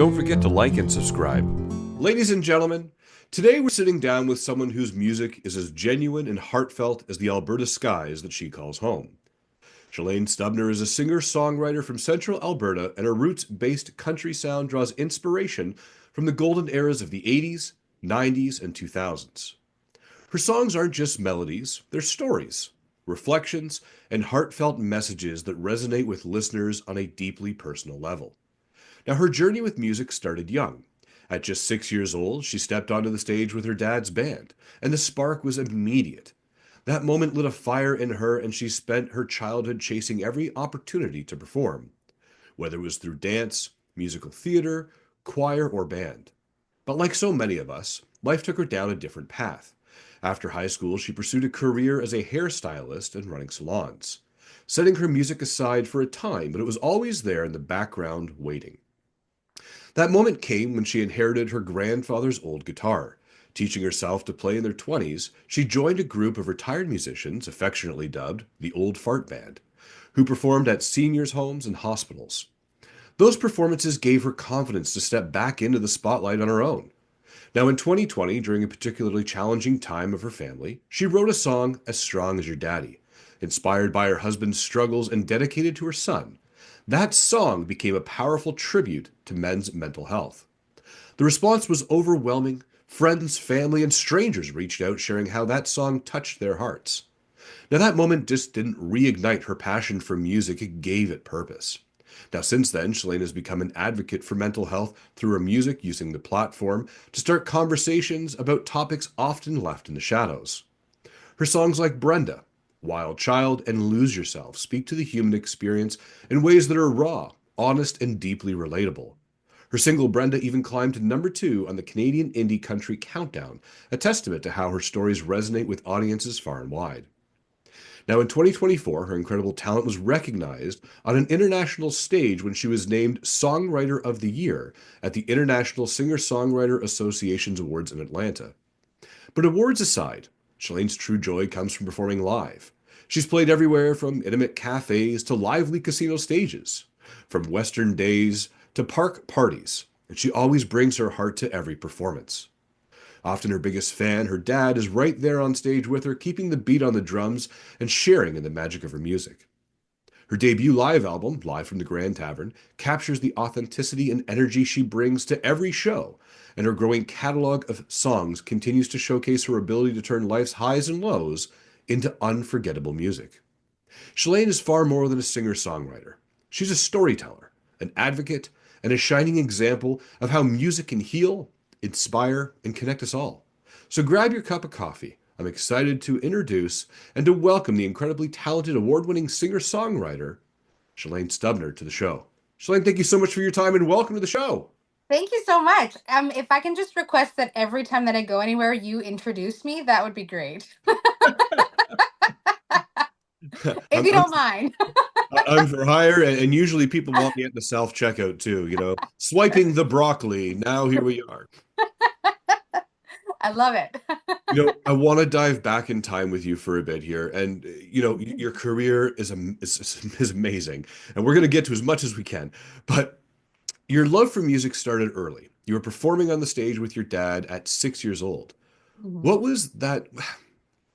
Don't forget to like and subscribe. Ladies and gentlemen, today we're sitting down with someone whose music is as genuine and heartfelt as the Alberta skies that she calls home. Shalaine Stebner is a singer-songwriter from central Alberta, and her roots-based country sound draws inspiration from the golden eras of the 80s, 90s, and 2000s. Her songs aren't just melodies, they're stories, reflections, and heartfelt messages that resonate with listeners on a deeply personal level. Now, her journey with music started young. At just 6 years old, she stepped onto the stage with her dad's band, and the spark was immediate. That moment lit a fire in her, and she spent her childhood chasing every opportunity to perform, whether it was through dance, musical theater, choir, or band. But like so many of us, life took her down a different path. After high school, she pursued a career as a hairstylist and running salons, setting her music aside for a time, but it was always there in the background waiting. That moment came when she inherited her grandfather's old guitar. Teaching herself to play in their 20s, she joined a group of retired musicians, affectionately dubbed the Old Fart Band, who performed at seniors' homes and hospitals. Those performances gave her confidence to step back into the spotlight on her own. Now, in 2020, during a particularly challenging time of her family, she wrote a song, As Strong as Your Daddy, inspired by her husband's struggles and dedicated to her son. That song became a powerful tribute to men's mental health. The response was overwhelming. Friends, family, and strangers reached out sharing how that song touched their hearts. Now, that moment just didn't reignite her passion for music, it gave it purpose. Now, since then, Shalaine has become an advocate for mental health through her music, using the platform to start conversations about topics often left in the shadows. Her songs like Brenda, Wild Child, and Lose Yourself speak to the human experience in ways that are raw, honest, and deeply relatable. Her single Brenda even climbed to number 2 on the Canadian Indie Country Countdown, a testament to how her stories resonate with audiences far and wide. Now, in 2024, her incredible talent was recognized on an international stage when she was named Songwriter of the Year at the International Singer-Songwriter Association's Awards in Atlanta. But awards aside, Shalaine's true joy comes from performing live. She's played everywhere from intimate cafes to lively casino stages, from Western days to park parties, and she always brings her heart to every performance. Often her biggest fan, her dad, is right there on stage with her, keeping the beat on the drums and sharing in the magic of her music. Her debut live album, Live from the Grand Tavern, captures the authenticity and energy she brings to every show, and her growing catalog of songs continues to showcase her ability to turn life's highs and lows into unforgettable music. Shalaine is far more than a singer-songwriter. She's a storyteller, an advocate, and a shining example of how music can heal, inspire, and connect us all. So grab your cup of coffee. I'm excited to introduce and to welcome the incredibly talented award-winning singer-songwriter, Shalaine Stebner, to the show. Shalaine, thank you so much for your time and welcome to the show. Thank you so much. If I can just request that every time that I go anywhere, you introduce me, that would be great. If I'm, you I'm, don't mind. I'm for hire, and usually people want me at the self-checkout too, swiping the broccoli. Now here we are. I love it. I want to dive back in time with you for a bit here, and your career is amazing, and we're going to get to as much as we can. But your love for music started early. You were performing on the stage with your dad at 6 years old. Mhm. What was that?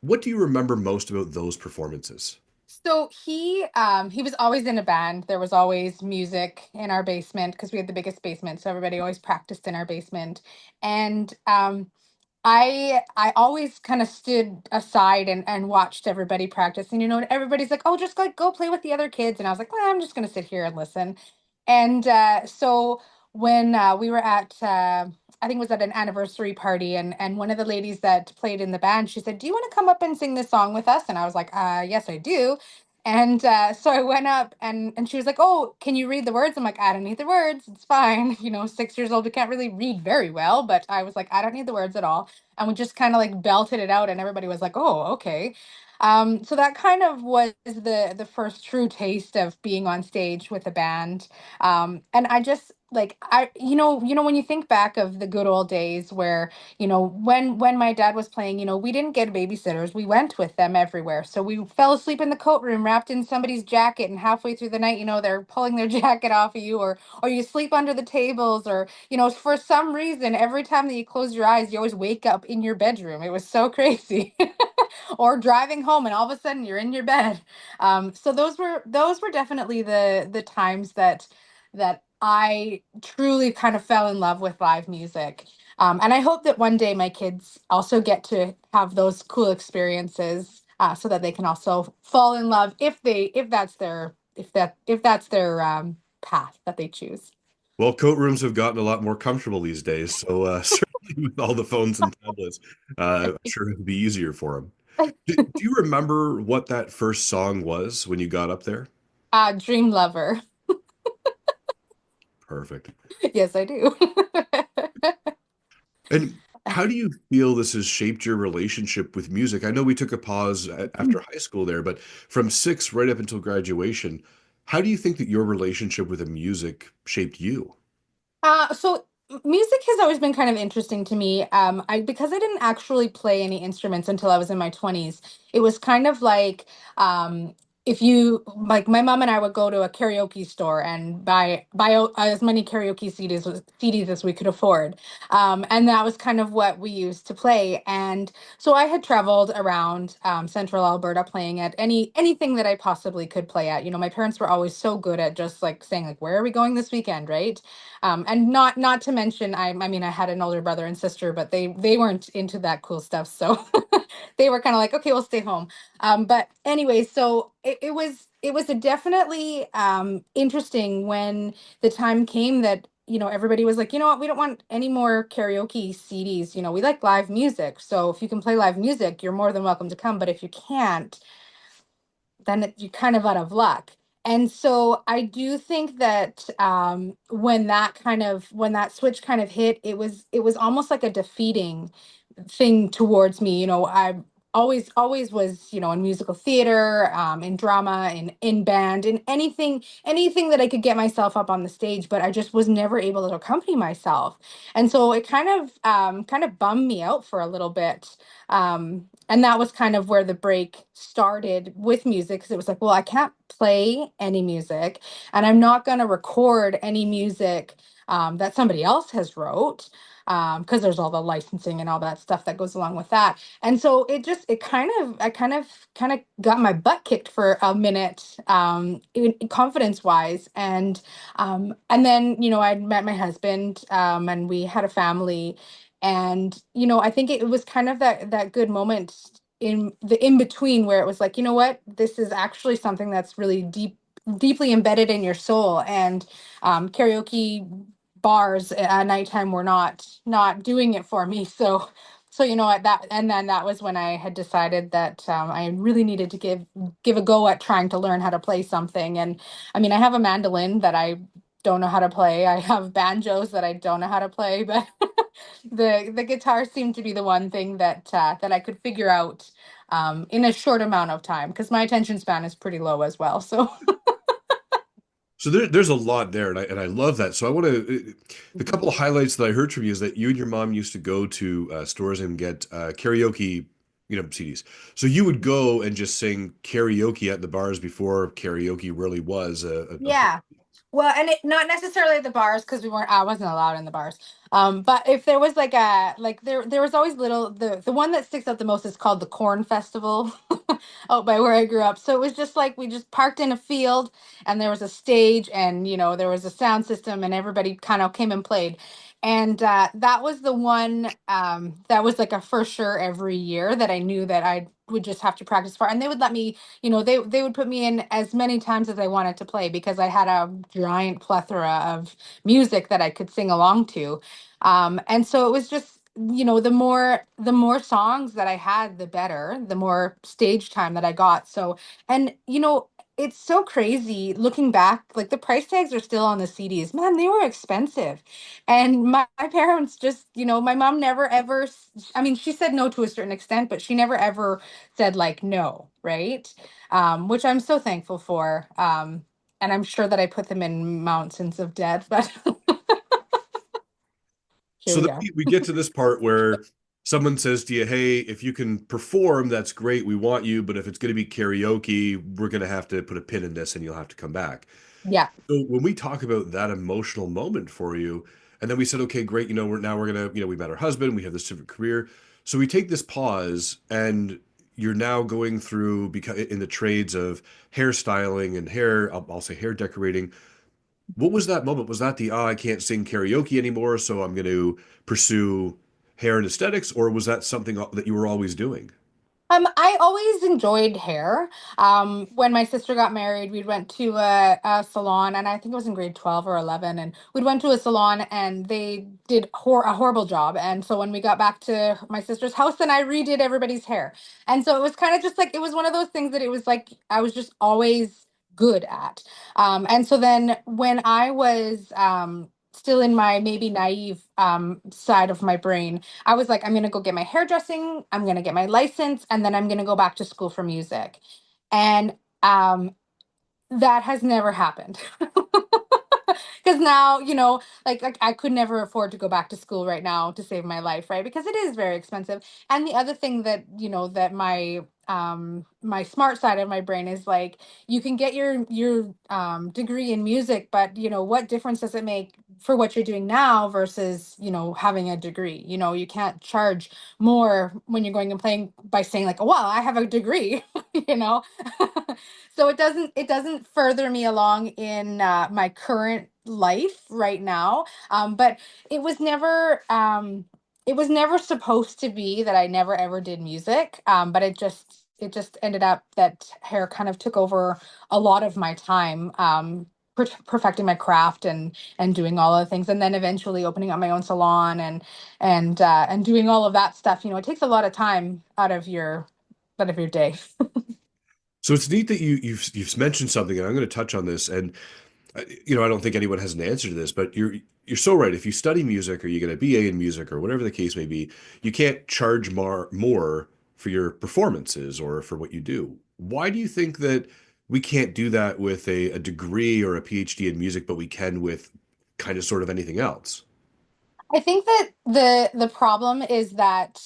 What do you remember most about those performances? So he was always in a band. There was always music in our basement because we had the biggest basement, so everybody always practiced in our basement. And I always kind of stood aside and watched everybody practice. And everybody's like, "Oh, just go play with the other kids." And I was like, "Well, I'm just gonna sit here and listen." And so when we were at I think it was at an anniversary party, and one of the ladies that played in the band, she said, "Do you want to come up and sing this song with us?" And I was like, "Yes, I do." And so I went up, and she was like, "Oh, can you read the words?" I'm like, "I don't need the words. It's fine." 6 years old, we can't really read very well, but I was like, "I don't need the words at all." And we just kind of like belted it out, and everybody was like, "Oh, okay." So that kind of was the first true taste of being on stage with a band. And I just like when you think back of the good old days where, when my dad was playing, we didn't get babysitters. We went with them everywhere. So we fell asleep in the coat room wrapped in somebody's jacket, and halfway through the night, they're pulling their jacket off of you, or you sleep under the tables, or for some reason every time that you close your eyes, you always wake up in your bedroom. It was so crazy. Or driving home and all of a sudden you're in your bed. So those were definitely the times that I truly kind of fell in love with live music. And I hope that one day my kids also get to have those cool experiences, so that they can also fall in love if that's their path that they choose. Well, coat rooms have gotten a lot more comfortable these days, so certainly with all the phones and tablets, I'm sure it would be easier for them. Do you remember what that first song was when you got up there? Dream Lover. Perfect. Yes, I do. And how do you feel this has shaped your relationship with music? I know we took a pause after high school there, but from six right up until graduation, how do you think that your relationship with the music shaped you? So music has always been kind of interesting to me. I because I didn't actually play any instruments until I was in my 20s. It was kind of like, if you like, my mom and I would go to a karaoke store and buy as many karaoke CDs as we could afford. And that was kind of what we used to play. And so I had traveled around, central Alberta, playing at anything that I possibly could play at. My parents were always so good at just like saying, like, where are we going this weekend, right? And not to mention, I mean, I had an older brother and sister, but they weren't into that cool stuff, so they were kind of like, okay, we'll stay home. But anyway, so it was a definitely, interesting when the time came that, everybody was like, you know what, we don't want any more karaoke CDs. We like live music, so if you can play live music, you're more than welcome to come. But if you can't, then you're kind of out of luck. And so I do think that, when that switch kind of hit, it was almost like a defeating thing towards me. I always was, in musical theater, in drama, in band, in anything that I could get myself up on the stage, but I just was never able to accompany myself. And so it kind of bummed me out for a little bit. And that was kind of where the break started with music, because it was like, well, I can't play any music, and I'm not going to record any music, that somebody else has wrote, because there's all the licensing and all that stuff that goes along with that. And so I kind of got my butt kicked for a minute, confidence wise. And then, I met my husband, and we had a family. And, I think it was kind of that good moment in the in between, where it was like, you know what, this is actually something that's really deeply embedded in your soul. And, karaoke bars at nighttime were not doing it for me. So at that, and then that was when I had decided that, I really needed to give a go at trying to learn how to play something. And I mean, I have a mandolin that I don't know how to play. I have banjos that I don't know how to play, but the guitar seemed to be the one thing that I could figure out, in a short amount of time, because my attention span is pretty low as well. So So there's a lot there, and I love that. So I want to, the couple of highlights that I heard from you is that you and your mom used to go to stores and get karaoke, CDs. So you would go and just sing karaoke at the bars before karaoke really was a thing. yeah. Well, and not necessarily at the bars, because I wasn't allowed in the bars. But if there was there was always the one that sticks out the most is called the Corn Festival, out by where I grew up. So it was just like we just parked in a field, and there was a stage, and there was a sound system, and everybody kind of came and played. And, that was the one, that was like a for sure every year that I knew that I would just have to practice for. And they would let me, they would put me in as many times as I wanted to play, because I had a giant plethora of music that I could sing along to. And so it was just, the more songs that I had, the better, the more stage time that I got. So, and it's so crazy looking back, like the price tags are still on the CDs. Man, they were expensive. And my parents just, my mom never ever, I mean, she said no to a certain extent, but she never ever said like no, right? Which I'm so thankful for. And I'm sure that I put them in mountains of debt, but here So we then are. we get to this part where someone says to you, "Hey, if you can perform, that's great. We want you, but if it's going to be karaoke, we're going to have to put a pin in this, and you'll have to come back." Yeah. So when we talk about that emotional moment for you, and then we said, "Okay, great. We're gonna, we met our husband. We have this different career." So we take this pause, and you're now going through because in the trades of hairstyling and hair, I'll say hair decorating. What was that moment? Was that the, I can't sing karaoke anymore, so I'm going to pursue hair and aesthetics, or was that something that you were always doing? I always enjoyed hair. When my sister got married, we went to a salon, and I think it was in grade 12 or 11. And we went to a salon, and they did a horrible job. And so when we got back to my sister's house, then I redid everybody's hair. And so it was kind of just like, it was one of those things that it was like, I was just always good at. And so then when I was still in my maybe naive side of my brain, I was like, I'm going to go get my hairdressing, I'm going to get my license, and then I'm going to go back to school for music. And um, that has never happened. Because now, like I could never afford to go back to school right now to save my life, right? Because it is very expensive. And the other thing that, that my smart side of my brain is like, you can get your degree in music, but what difference does it make for what you're doing now versus, having a degree? You can't charge more when you're going and playing by saying like, oh, well, I have a degree, you know. So it doesn't further me along in my current life right now. But it was never it was never supposed to be that I never ever did music. But it just ended up that hair kind of took over a lot of my time. Perfecting my craft and doing all of the things, and then eventually opening up my own salon and doing all of that stuff. It takes a lot of time out of your day. So it's neat that you've mentioned something, and I'm going to touch on this. And I don't think anyone has an answer to this, but you're so right. If you study music or you get a BA in music or whatever the case may be, you can't charge more for your performances or for what you do. Why do you think that we can't do that with a degree or a PhD in music, but we can with kind of sort of anything else? I think that the problem is that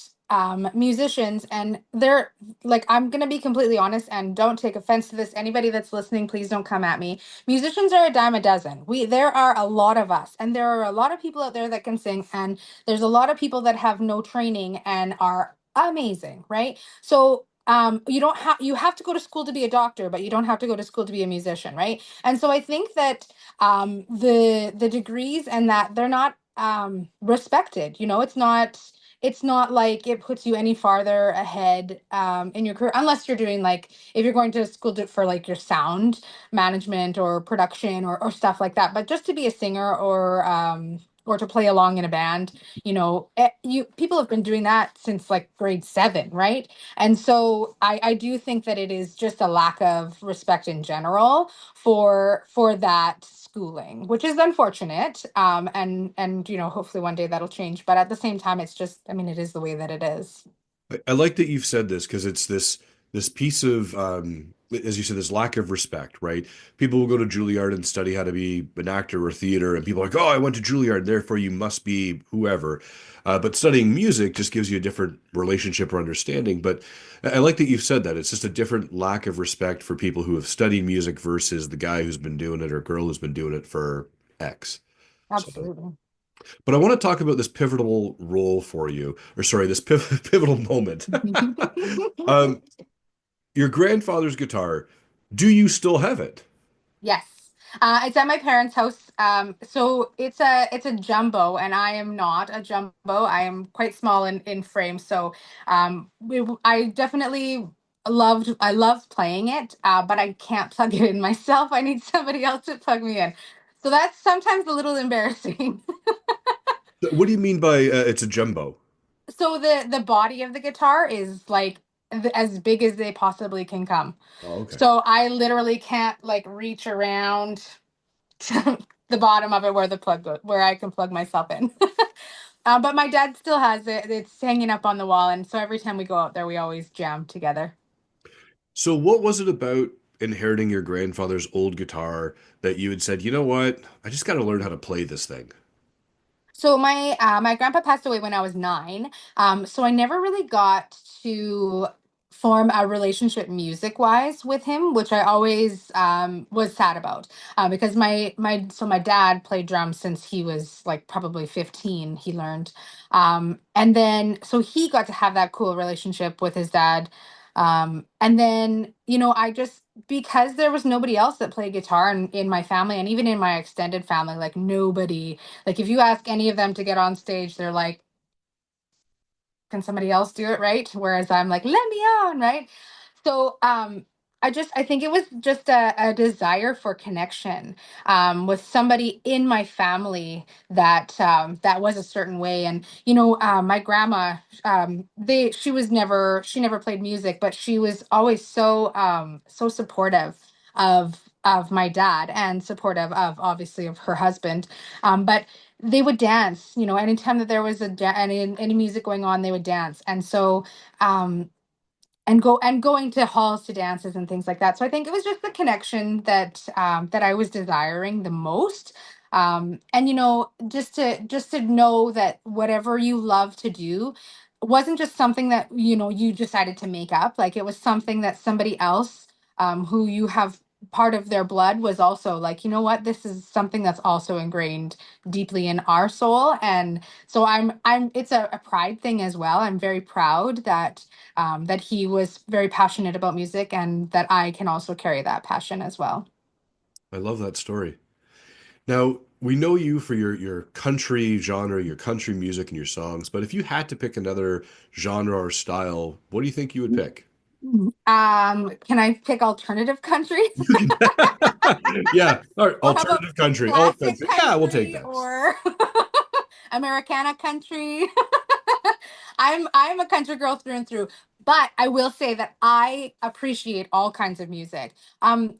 musicians, and they're like, I'm gonna be completely honest, and don't take offense to this. Anybody that's listening, please don't come at me. Musicians are a dime a dozen. There are a lot of us, and there are a lot of people out there that can sing, and there's a lot of people that have no training and are amazing, right? So you have to go to school to be a doctor, but you don't have to go to school to be a musician, right? And so I think that the degrees and that they're not respected. It's not like it puts you any farther ahead in your career, unless you're doing like, if you're going to school for like your sound management or production or stuff like that. But just to be a singer or to play along in a band, you people have been doing that since like grade 7, right? And so I do think that it is just a lack of respect in general for that schooling, which is unfortunate. And hopefully one day that'll change. But at the same time, it's just, I mean, it is the way that it is. I like that you've said this because it's this piece of as you said, this lack of respect, right? People will go to Juilliard and study how to be an actor or theater, and people are like, "Oh, I went to Juilliard, therefore you must be whoever." But studying music just gives you a different relationship or understanding. But I like that you've said that. It's just a different lack of respect for people who have studied music versus the guy who's been doing it or girl who's been doing it for X. So, Absolutely. but I want to talk about this pivotal role for you, or sorry, this pivotal moment. Um, your grandfather's guitar, do you still have it? Yes. It's at my parents' house. So it's a jumbo, and I am not a jumbo. I am quite small in frame. So I definitely I love playing it, but I can't plug it in myself. I need somebody else to plug me in. So that's sometimes a little embarrassing. What do you mean by it's a jumbo? So the body of the guitar is like as big as they possibly can come. Oh, okay. So I literally can't like reach around to the bottom of it where the plug goes, where I can plug myself in. But my dad still has it. It's hanging up on the wall, and so every time we go out there, we always jam together. So what was it about inheriting your grandfather's old guitar that you had said, you know what, I just got to learn how to play this thing? So my grandpa passed away when I was 9. So I never really got to form a relationship music wise with him, which I always was sad about. Because my dad played drums since he was like probably 15. He learned, and then so he got to have that cool relationship with his dad. And then I just, because there was nobody else that played guitar in my family, and even in my extended family, like nobody, like if you ask any of them to get on stage, they're like, can somebody else do it, right? Whereas I'm like, let me on, right? So I think it was just a desire for connection with somebody in my family that was a certain way. And my grandma, they she never played music, but she was always so supportive of my dad, and supportive of, obviously, of her husband. But they would dance, anytime that there was any music going on, they would dance. And so going to halls to dances and things like that. So I think it was just the connection that I was desiring the most. And just to know that whatever you love to do wasn't just something that you decided to make up. Like, it was something that somebody else, who you have part of their blood, was also like, you know what, this is something that's also ingrained deeply in our soul. And so I'm it's a pride thing as well. I'm very proud that he was very passionate about music, and that I can also carry that passion as well. I love that story. Now, we know you for your country genre, your country music and your songs, but if you had to pick another genre or style, what do you think you would pick? Can I pick alternative country? You can, yeah, all right, Or how about alternative country. Oh, classic yeah, we'll take country, that. or Americana country? I'm a country girl through and through, but I will say that I appreciate all kinds of music.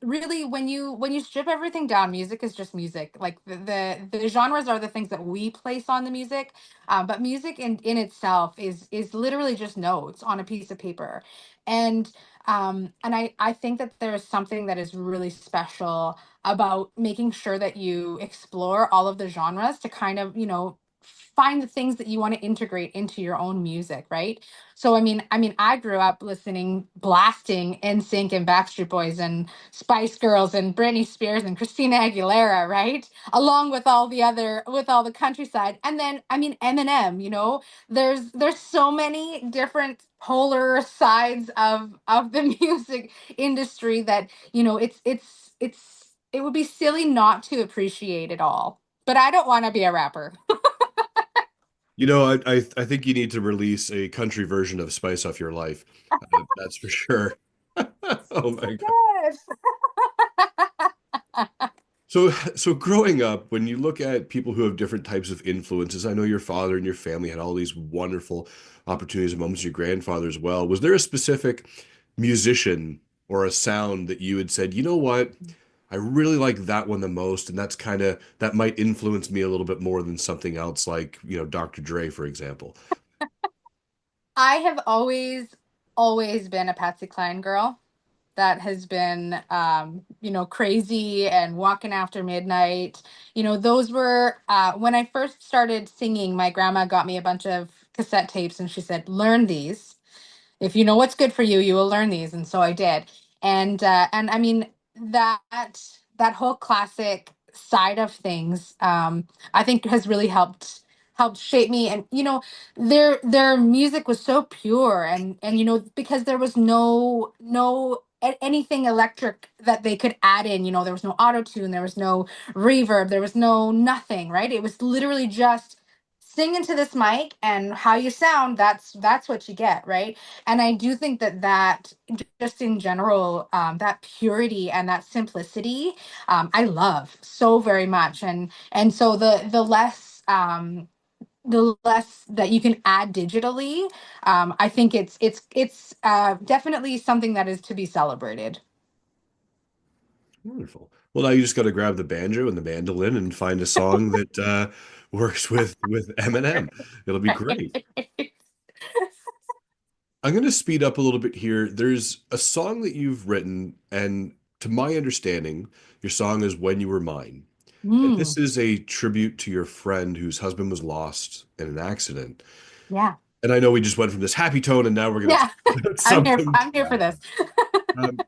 Really, when you strip everything down, music is just music. Like the genres are the things that we place on the music, but music in itself is literally just notes on a piece of paper. And I think that there's something that is really special about making sure that you explore all of the genres to kind of, find the things that you want to integrate into your own music, right? So I grew up listening, blasting NSYNC and Backstreet Boys and Spice Girls and Britney Spears and Christina Aguilera, right? Along with all the countryside. And then Eminem, there's so many different polar sides of the music industry that it would be silly not to appreciate it all. But I don't want to be a rapper. I think you need to release a country version of Spice Off Your Life. That's for sure. Oh my God. Yes. So growing up, when you look at people who have different types of influences, I know your father and your family had all these wonderful opportunities and moments, your grandfather as well. Was there a specific musician or a sound that you had said, you know what, I really like that one the most, and that might influence me a little bit more than something else like, Dr. Dre, for example. I have always been a Patsy Cline girl. That has been, crazy and walking after midnight. Those were, when I first started singing, my grandma got me a bunch of cassette tapes, and she said, learn these. If you know what's good for you, you will learn these. And so I did. And I mean, that that whole classic side of things, I think has really helped shape me. And their music was so pure, and because there was anything electric that they could add in. There was no auto tune, there was no reverb, there was no nothing, right? It was literally just sing into this mic, and how you sound, that's what you get, right? And I do think that just in general, that purity and that simplicity, I love so very much. And so the less that you can add digitally, I think it's definitely something that is to be celebrated. Wonderful. Well, now you just got to grab the banjo and the mandolin and find a song that works with Eminem. It'll be great. I'm going to speed up a little bit here. There's a song that you've written, and to my understanding, your song is When You Were Mine. And Mm, this is a tribute to your friend whose husband was lost in an accident. yeah. And I know we just went from this happy tone and now we're going to Yeah. talk about I'm here. something I'm here for tragic. this. Um,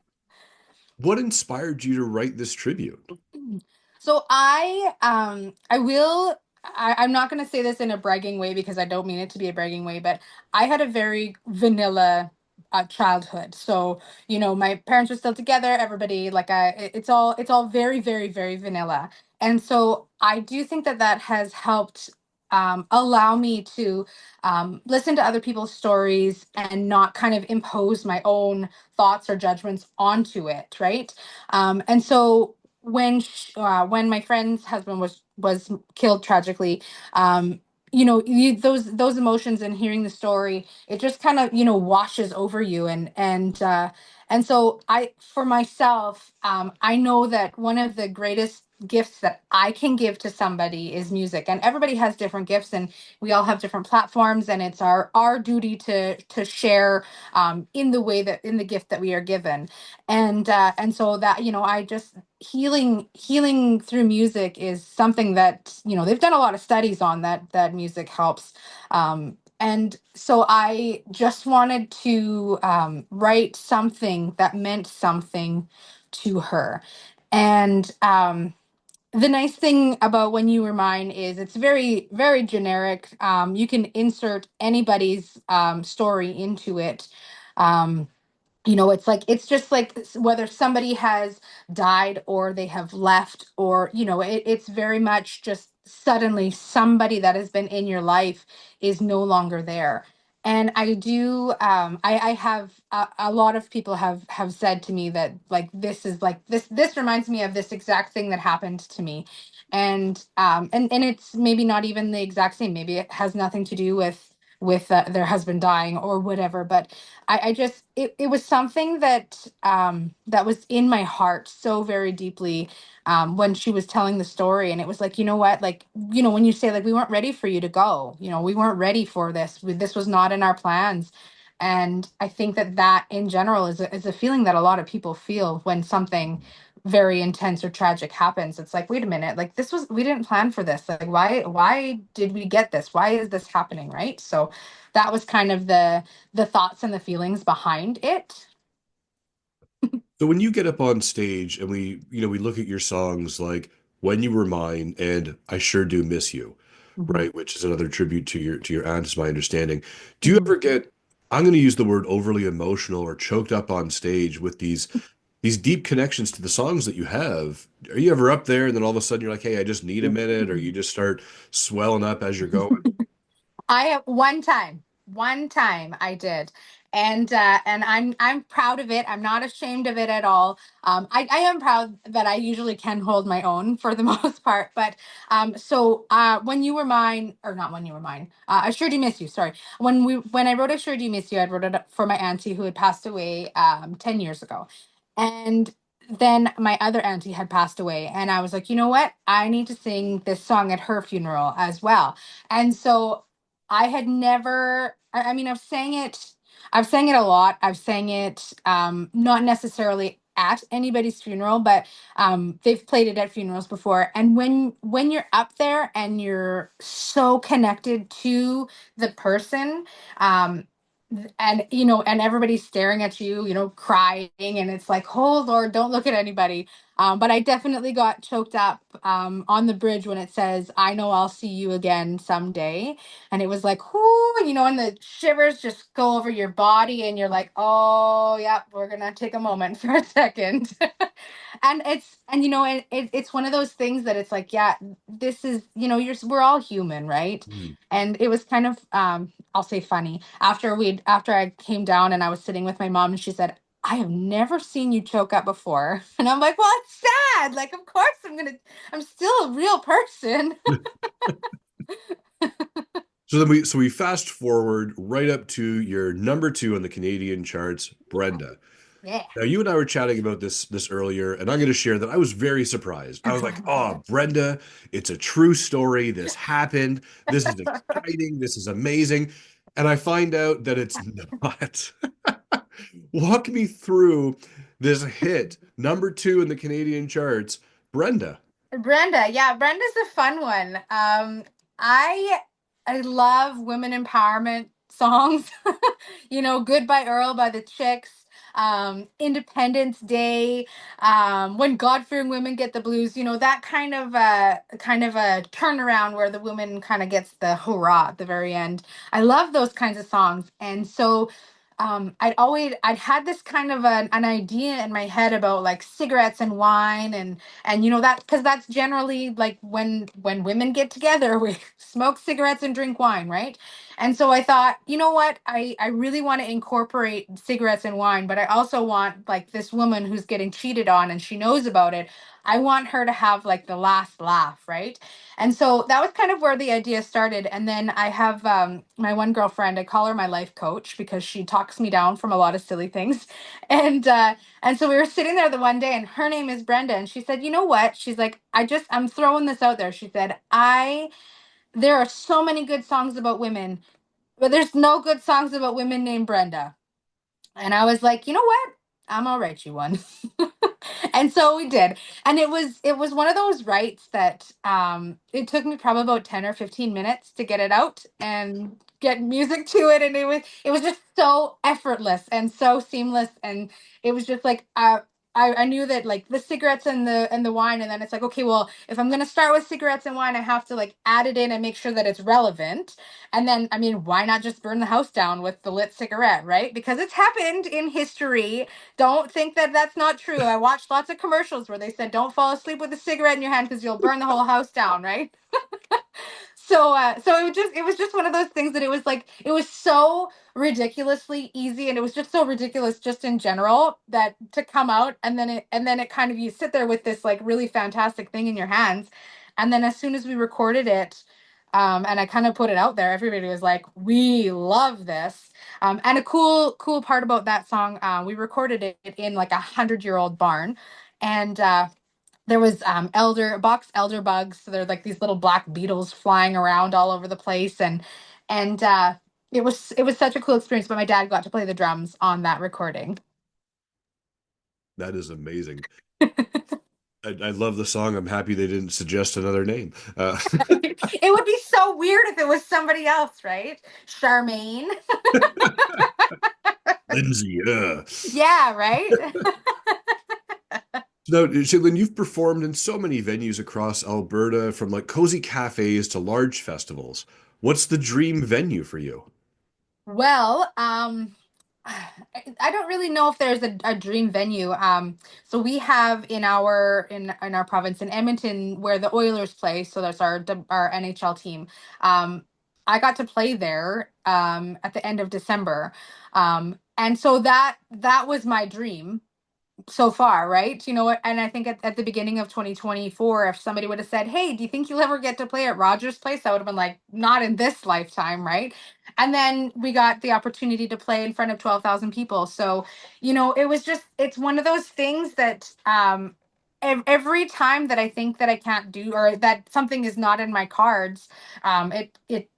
what inspired you to write this tribute? So I'm not going to say this in a bragging way because I don't mean it to be a bragging way, but I had a very vanilla childhood. So, my parents were still together, everybody like it's all very, very, very vanilla. And so I do think that that has helped allow me to listen to other people's stories and not kind of impose my own thoughts or judgments onto it, right? And so when my friend's husband was killed tragically, those emotions and hearing the story, it just kind of washes over you, and so I for myself, I know that one of the greatest gifts that I can give to somebody is music, and everybody has different gifts, and we all have different platforms, and it's our duty to share in the gift that we are given. And so that I just healing through music is something that they've done a lot of studies on that music helps. And so I just wanted to write something that meant something to her. And the nice thing about When You Were Mine is it's very, very generic. You can insert anybody's story into it. um, it's just like whether somebody has died or they have left, or it's very much just suddenly somebody that has been in your life is no longer there. And I do I have a lot of people have said to me that like this is like this reminds me of this exact thing that happened to me. And it's maybe not even the exact same, maybe it has nothing to do with their husband dying or whatever, but I just it was something that was in my heart so very deeply when she was telling the story. And it was like, you know what, like, when you say like we weren't ready for you to go, we weren't ready for this, this was not in our plans. And I think that in general is a feeling that a lot of people feel when something very intense or tragic happens. It's like, wait a minute, like we didn't plan for this, like why did we get this, why is this happening, right? So that was kind of the thoughts and the feelings behind it. So when you get up on stage and we look at your songs like When You Were Mine and I Sure Do Miss You, Hmm. right, which is another tribute to your aunt, is my understanding. Do you Hmm. ever get, I'm going to use the word overly emotional or choked up on stage with these deep connections to the songs that you have? Are you ever up there and then all of a sudden you're like, hey, I just need a minute, or you just start swelling up as you're going? I have one time I did. And I'm proud of it. I'm not ashamed of it at all. I am proud that I usually can hold my own for the most part. But so When You Were Mine, or not When You Were Mine, I Sure Do Miss You. Sorry. When I wrote I Sure Do Miss You, I wrote it for my auntie who had passed away 10 years ago. And then my other auntie had passed away, and I was like, you know what? I need to sing this song at her funeral as well. And so I had never, I mean, I've sang it a lot. I've sang it not necessarily at anybody's funeral, but they've played it at funerals before. And when you're up there and you're so connected to the person, um, and everybody's staring at you, crying, and it's like, oh Lord, don't look at anybody. But I definitely got choked up on the bridge when it says, I know I'll see you again someday. And it was like, whoo, and the shivers just go over your body, and you're like, oh, yeah, we're gonna take a moment for a second. And it's one of those things that it's like, yeah, this is, we're all human, right? Hmm. And it was kind of, I'll say funny, after I came down and I was sitting with my mom, and she said, I have never seen you choke up before. And I'm like, well, it's sad. Like, of course I'm still a real person. So we fast forward right up to your number two on the Canadian charts, Brenda. Yeah. Now, you and I were chatting about this earlier, and I'm going to share that I was very surprised. I was like, "Oh, Brenda, it's a true story. This happened. This is exciting. This is amazing." And I find out that it's not. Walk me through this hit, number two in the Canadian charts, Brenda. Brenda, yeah, Brenda's a fun one. I I love women empowerment songs. Goodbye Earl by the Chicks, Independence Day, when God-fearing women get the blues, that kind of a turnaround where the woman kind of gets the hurrah at the very end. I love those kinds of songs. And so I'd had this kind of an idea in my head about like cigarettes and wine and that because that's generally like when women get together we smoke cigarettes and drink wine, right? And so I thought, you know what, I really want to incorporate cigarettes and wine, but I also want like this woman who's getting cheated on and she knows about it. I want her to have like the last laugh, right? And so that was kind of where the idea started. And then I have my one girlfriend, I call her my life coach because she talks me down from a lot of silly things. And so we were sitting there the one day and her name is Brenda. And she said, you know what? She's like, I'm throwing this out there. She said, there are so many good songs about women, but there's no good songs about women named Brenda. And I was like, you know what? I'm all right, you one. And so we did. And it was one of those rights that it took me probably about 10 or 15 minutes to get it out and get music to it. And it was just so effortless and so seamless. And it was just like I knew that like the cigarettes and the wine, and then it's like, okay, well, if I'm gonna start with cigarettes and wine, I have to like add it in and make sure that it's relevant. And then, I mean, why not just burn the house down with the lit cigarette, right? Because it's happened in history. Don't think that that's not true. I watched lots of commercials where they said, don't fall asleep with a cigarette in your hand because you'll burn the whole house down, right? So it was just one of those things that it was like it was so ridiculously easy, and it was just so ridiculous just in general that to come out, and then it kind of, you sit there with this like really fantastic thing in your hands, and then as soon as we recorded it, and I kind of put it out there, everybody was like, we love this. And a cool part about that song, we recorded it in like 100-year-old barn, and there was elder bugs. So they're like these little black beetles flying around all over the place, and it was such a cool experience. But my dad got to play the drums on that recording. That is amazing. I love the song. I'm happy they didn't suggest another name. It would be so weird if it was somebody else, right? Charmaine. Lindsay. Yeah, right. Now, Shaitlin, you've performed in so many venues across Alberta, from like cozy cafes to large festivals. What's the dream venue for you? Well, I don't really know if there's a dream venue. So we have in our province in Edmonton where the Oilers play. So that's our NHL team. I got to play there at the end of December, and so that was my dream so far, right? You know what? And I think at the beginning of 2024, if somebody would have said, hey, do you think you'll ever get to play at Rogers Place? I would have been like, not in this lifetime, right? And then we got the opportunity to play in front of 12,000 people. So, it's one of those things that every time that I think that I can't do or that something is not in my cards, it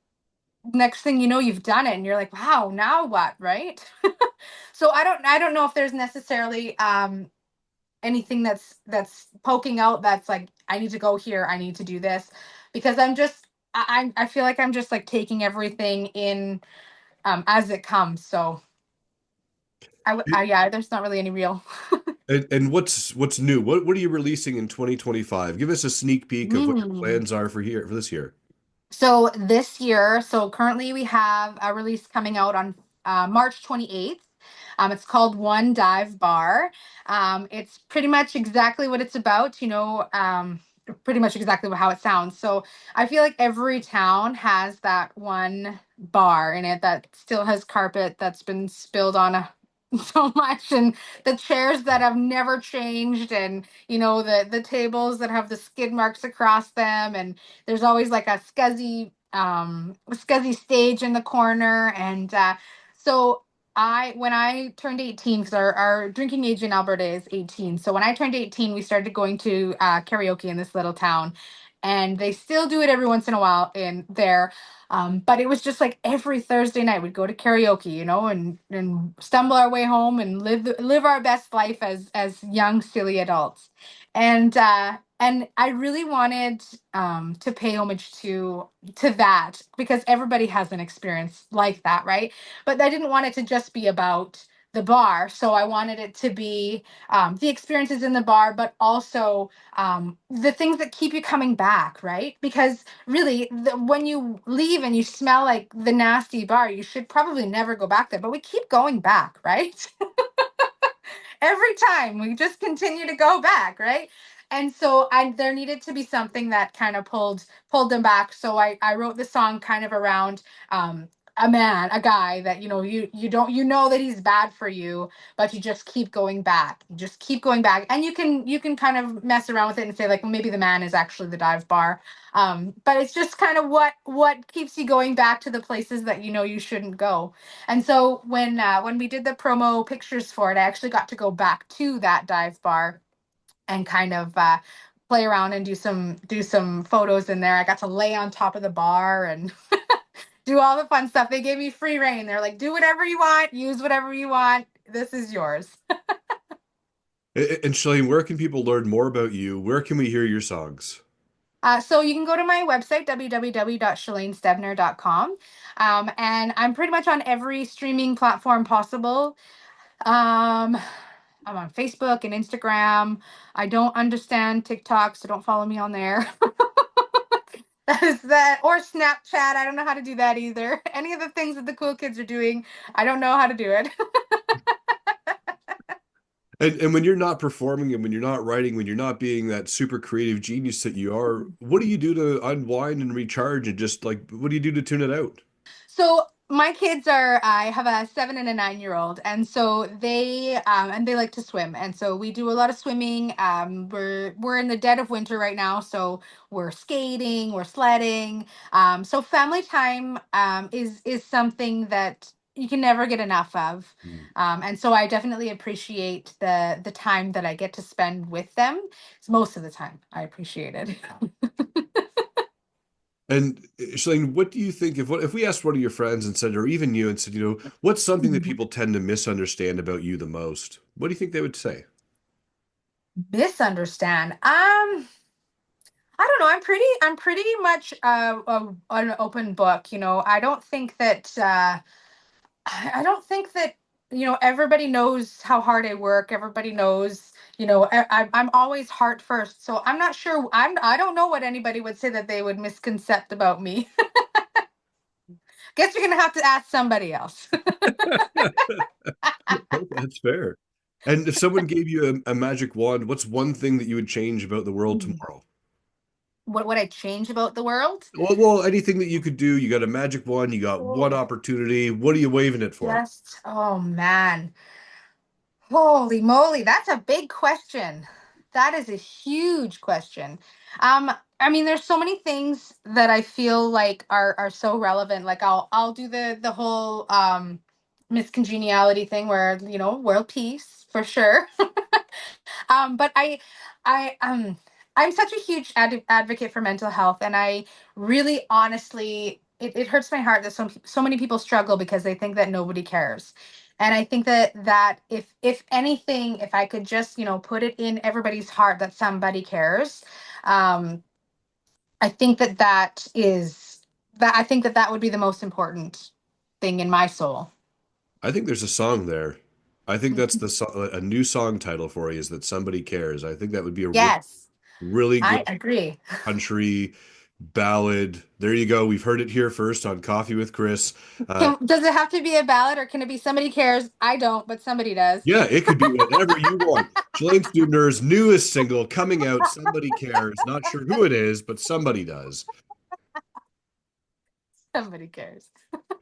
next thing you know, you've done it and you're like, wow, now what, right? So I don't know if there's necessarily anything that's poking out that's like, I need to go here, I need to do this, because I feel like I'm just like taking everything in as it comes. So yeah, there's not really any real. And what's new? What are you releasing in 2025? Give us a sneak peek of what your Mm. plans are for this year. So this year, so currently we have a release coming out on March 28th. It's called One Dive Bar. It's pretty much exactly what it's about, pretty much exactly how it sounds. So I feel like every town has that one bar in it that still has carpet that's been spilled on so much, and the chairs that have never changed, and the tables that have the skid marks across them, and there's always like a scuzzy stage in the corner. And so when I turned 18, because our drinking age in Alberta is 18. So when I turned 18, we started going to karaoke in this little town. and they still do it every once in a while in there. But it was just like every Thursday night we'd go to karaoke, and stumble our way home and live our best life as young silly adults. And I really wanted to pay homage to that, because everybody has an experience like that, right? But I didn't want it to just be about the bar, so I wanted it to be the experiences in the bar, but also the things that keep you coming back, right? Because really, when you leave and you smell like the nasty bar, you should probably never go back there. But we keep going back, right? Every time we just continue to go back, right? And so there needed to be something that kind of pulled them back. So I wrote the song kind of around um, a guy that you don't that he's bad for you, but you just keep going back. You just keep going back, and you can kind of mess around with it and say like, well, maybe the man is actually the dive bar. But it's just kind of what keeps you going back to the places that you shouldn't go. And so when we did the promo pictures for it, I actually got to go back to that dive bar and kind of play around and do some photos in there. I got to lay on top of the bar and do all the fun stuff. They gave me free reign. They're like, do whatever you want, use whatever you want. This is yours. And Shalaine, where can people learn more about you? Where can we hear your songs? So you can go to my website, www.shalainestebner.com. And I'm pretty much on every streaming platform possible. Um, I'm on Facebook and Instagram. I don't understand TikTok, so don't follow me on there. That is that. Or Snapchat. I don't know how to do that either. Any of the things that the cool kids are doing, I don't know how to do it. And when you're not performing and when you're not writing, when you're not being that super creative genius that you are, what do you do to unwind and recharge and just like what do you do to tune it out? So my kids I have a 7 and a 9-year-old, and so they like to swim, and so we do a lot of swimming. We're in the dead of winter right now, so we're skating, we're sledding. So family time is something that you can never get enough of. Mm. And so I definitely appreciate the time that I get to spend with them. It's most of the time I appreciate it. And Shane, what do you think if we asked one of your friends and said, or even you, and said, what's something that people tend to misunderstand about you the most? What do you think they would say? Misunderstand. I don't know. I'm pretty much an open book. I don't think that I don't think that everybody knows how hard I work. Everybody knows. I'm always heart first. So I'm not sure. I don't know what anybody would say that they would misconcept about me. Guess you're gonna have to ask somebody else. That's fair. And if someone gave you a magic wand, what's one thing that you would change about the world tomorrow? What would I change about the world? Well, anything that you could do, you got a magic wand, you got one Oh, opportunity. What are you waving it for? oh man. Holy moly, that's a big question. That is a huge question. I mean, there's so many things that I feel like are so relevant. Like I'll do the whole Miss Congeniality thing where, world peace for sure. But I I'm such a huge advocate for mental health, and I really honestly it hurts my heart that so many people struggle because they think that nobody cares. And I think that if anything, if I could just put it in everybody's heart that somebody cares, um, I think I think that would be the most important thing in my soul. I think there's a song there. I think that's a new song title for you is that somebody cares. I think that would be a Yes, really I good agree. country ballad. There you go. We've heard it here first on Coffee with Chris. Uh, Does it have to be a ballad, or can it be somebody cares? I don't, but somebody does. yeah, it could be whatever you want. Shalaine Stebner's newest single coming out, Somebody Cares. Not sure who it is, but somebody does. Somebody cares.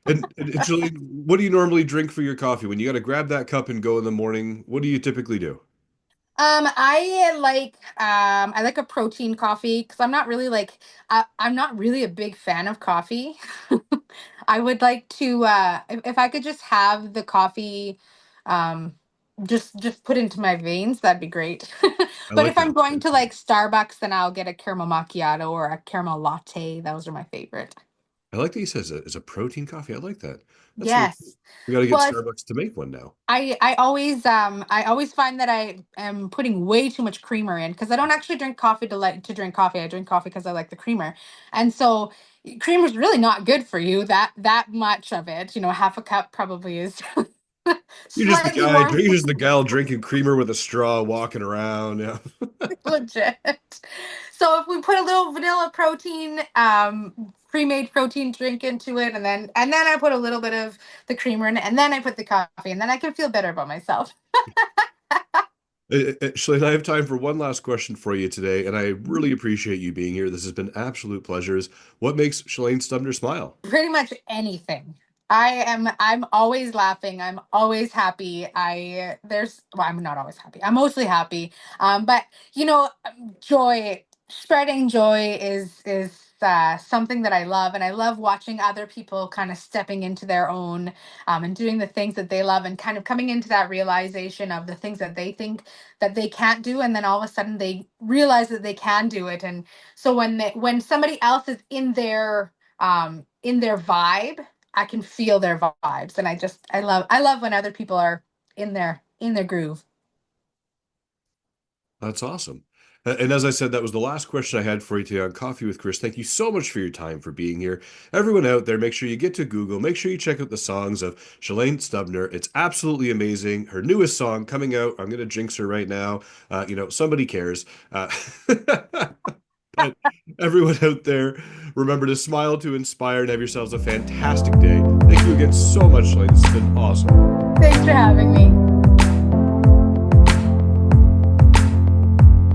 And Shalaine, what do you normally drink for your coffee? When you got to grab that cup and go in the morning, what do you typically do? I like a protein coffee because I'm not really a big fan of coffee. I would like to if I could just have the coffee, um just put into my veins, that'd be great. I But like if that I'm going approach. to like Starbucks, then I'll get a caramel macchiato or a caramel latte. Those are my favorite. I like that he says it's a protein coffee. I like that. That's really cool. Yes. We got to get Well, it's Starbucks to make one now. I always find that I am putting way too much creamer in because I don't actually drink coffee to drink coffee. I drink coffee because I like the creamer. And so creamer is really not good for you. That much of it, half a cup probably is slightly more You're just the gal drinking creamer with a straw, walking around. Yeah. legit. So if we put a little vanilla protein, pre-made protein drink into it, and then I put a little bit of the creamer in it, and then I put the coffee, and then I can feel better about myself. Shalaine, I have time for one last question for you today, and I really appreciate you being here. This has been absolute pleasures. What makes Shalaine Stubner smile? Pretty much anything. I'm always laughing. I'm always happy. I'm not always happy. I'm mostly happy. But joy, spreading joy is something that I love, and I love watching other people kind of stepping into their own, and doing the things that they love, and kind of coming into that realization of the things that they think that they can't do, and then all of a sudden they realize that they can do it. And so when somebody else is in their vibe, I can feel their vibes, and I love when other people are in their groove. That's awesome. And as I said, that was the last question I had for you today on Coffee with Chris. Thank you so much for your time, for being here. Everyone out there, make sure you get to Google. Make sure you check out the songs of Shalaine Stubner. It's absolutely amazing. Her newest song coming out. I'm going to jinx her right now. Somebody cares. But everyone out there, remember to smile, to inspire, and have yourselves a fantastic day. Thank you again so much, Shalaine. This has been awesome. Thanks for having me.